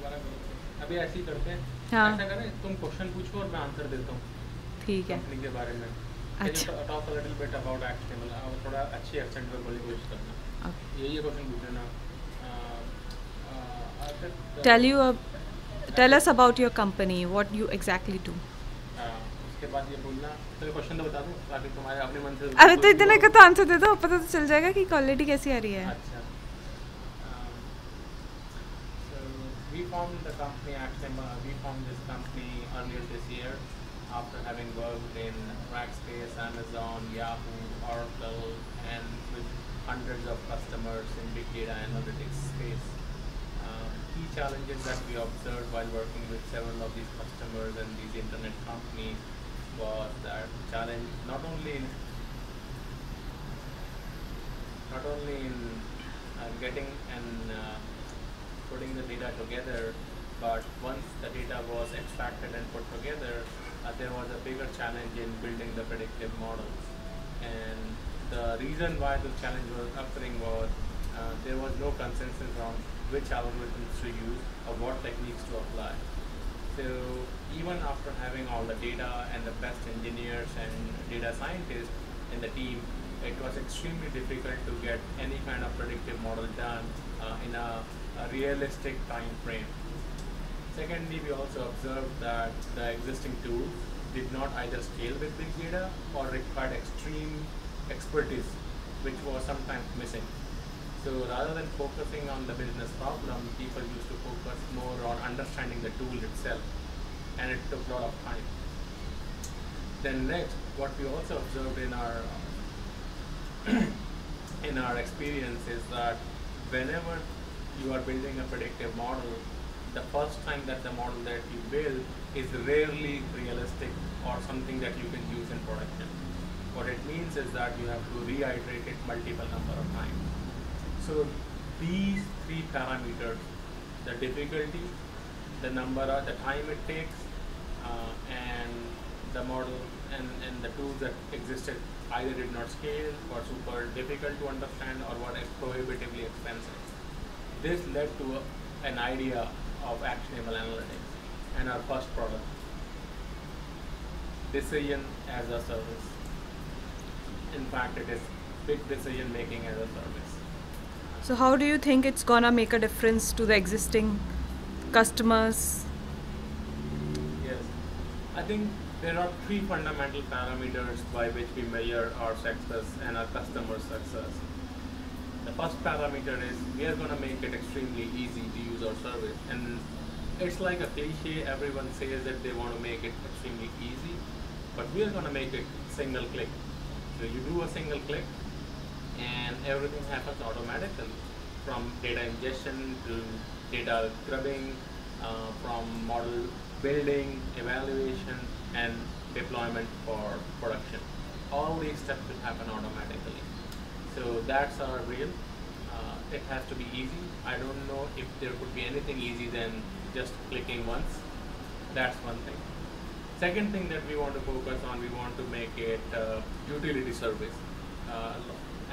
अभी ऐसे ही करते हैं। हाँ ऐसा करें, तुम क्वेश्चन पूछो और मैं आंसर देता हूँ ठीक है। कंपनी के बारे में। अच्छा talk a little bit about actionable, थोड़ा अच्छी एक्सेंट में बोलने की कोशिश करना। ये क्वेश्चन पूछ लेना। टेल यू टेल अस ऐसे about your company what you exactly do. उसके बाद ये बोलना, तो क्वेश्चन तो बता दूँ ताकि तुम्हारे अपने मन से अरे तो इतने का जो। तो आंसर दे दो, पता तो चल जाएगा कि क्वालिटी कैसी आ रही है। अच्छा, so we formed the company actually, we formed this company earlier this year after having worked in Rackspace, Amazon, Yahoo, Oracle, and with hundreds of customers in big data analytics space. Key challenges that we observed while working with several of these customers and these internet companies was that challenge not only in getting and putting the data together, but once the data was extracted and put together, there was a bigger challenge in building the predictive models. And the reason why the challenge was occurring was there was no consensus on which algorithms to use or what techniques to apply. So even after having all the data and the best engineers and data scientists in the team, it was extremely difficult to get any kind of predictive model done in a realistic time frame. Secondly, we also observed that the existing tools did not either scale with big data or required extreme expertise, which was sometimes missing. So rather than focusing on the business problem, people used to focus more on understanding the tool itself, and it took a lot of time. Then next, what we also observed in our in our experience is that whenever you are building a predictive model, the first time that the model that you build is rarely realistic or something that you can use in production. What it means is that you have to reiterate it multiple number of times. So these three parameters, the difficulty, the time it takes, and the model and the tools that existed either did not scale, or super difficult to understand, or were prohibitively expensive. This led to an idea of actionable analytics and our first product, decision as a service. In fact, it is big decision making as a service. So how do you think it's gonna make a difference to the existing customers? Yes, I think there are three fundamental parameters by which we measure our success and our customer success. The first parameter is we are going to make it extremely easy to use our service, and it's like a cliche. Everyone says that they want to make it extremely easy, but we are going to make it single click. So you do a single click and everything happens automatically, from data ingestion to data grubbing, from model building, evaluation, and deployment for production. All these steps will happen automatically. So that's our real. It has to be easy. I don't know if there could be anything easy than just clicking once. That's one thing. Second thing that we want to focus on, we want to make it utility service,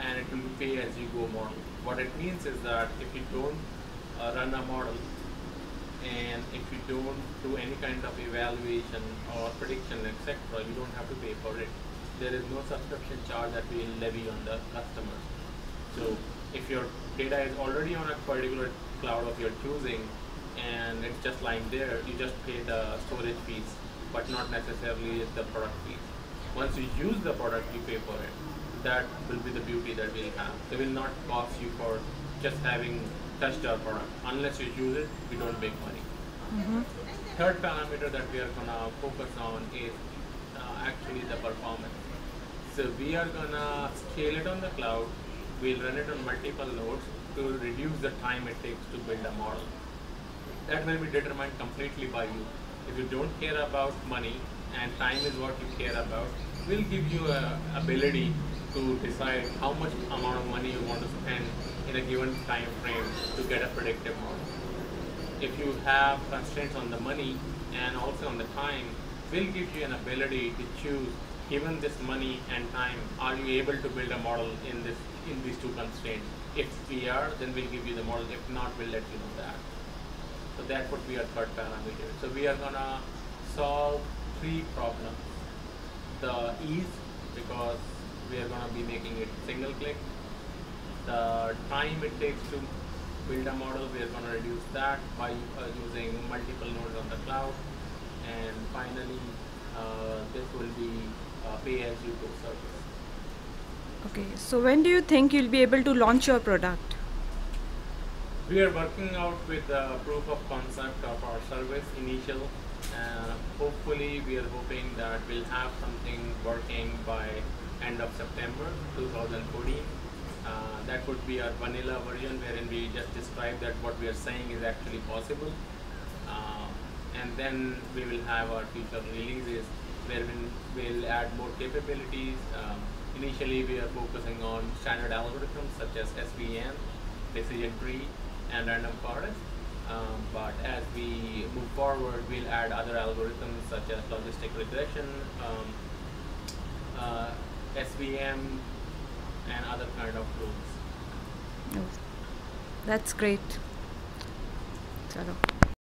and it will be pay as you go model. What it means is that if you don't run a model, and if you don't do any kind of evaluation or prediction, etc., you don't have to pay for it. There is no subscription charge that we will levy on the customers. So if your data is already on a particular cloud of your choosing and it's just lying there, you just pay the storage fees, but not necessarily the product fees. Once you use the product, you pay for it. That will be the beauty that we'll have. They will not cost you for just having touched our product. Unless you use it, we don't make money. Third parameter that we are going to focus on is actually the performance. So we are going to scale it on the cloud. We'll run it on multiple nodes to reduce the time it takes to build a model. That will be determined completely by you. If you don't care about money and time is what you care about, we'll give you an ability to decide how much amount of money you want to spend in a given time frame to get a predictive model. If you have constraints on the money and also on the time, we'll give you an ability to choose, given this money and time, are you able to build a model in these two constraints? If we are, then we'll give you the model. If not, we'll let you know that. So that would be our third parameter. So we are gonna solve three problems. The ease, because we are gonna be making it single click. The time it takes to build a model, we are gonna reduce that by using multiple nodes on the cloud. And finally, this will be pay-as-you-go service. Okay, so when do you think you'll be able to launch your product? We are working out with the proof of concept of our service initial. Hopefully, we are hoping that we'll have something working by end of September 2014. That would be our vanilla version, wherein we just describe that what we are saying is actually possible. And then we will have our future releases where we'll add more capabilities. Initially, we are focusing on standard algorithms such as SVM, decision tree, and random forest. But as we move forward, we'll add other algorithms such as logistic regression, SVM, and other kind of tools. Oh, that's great. Chalo.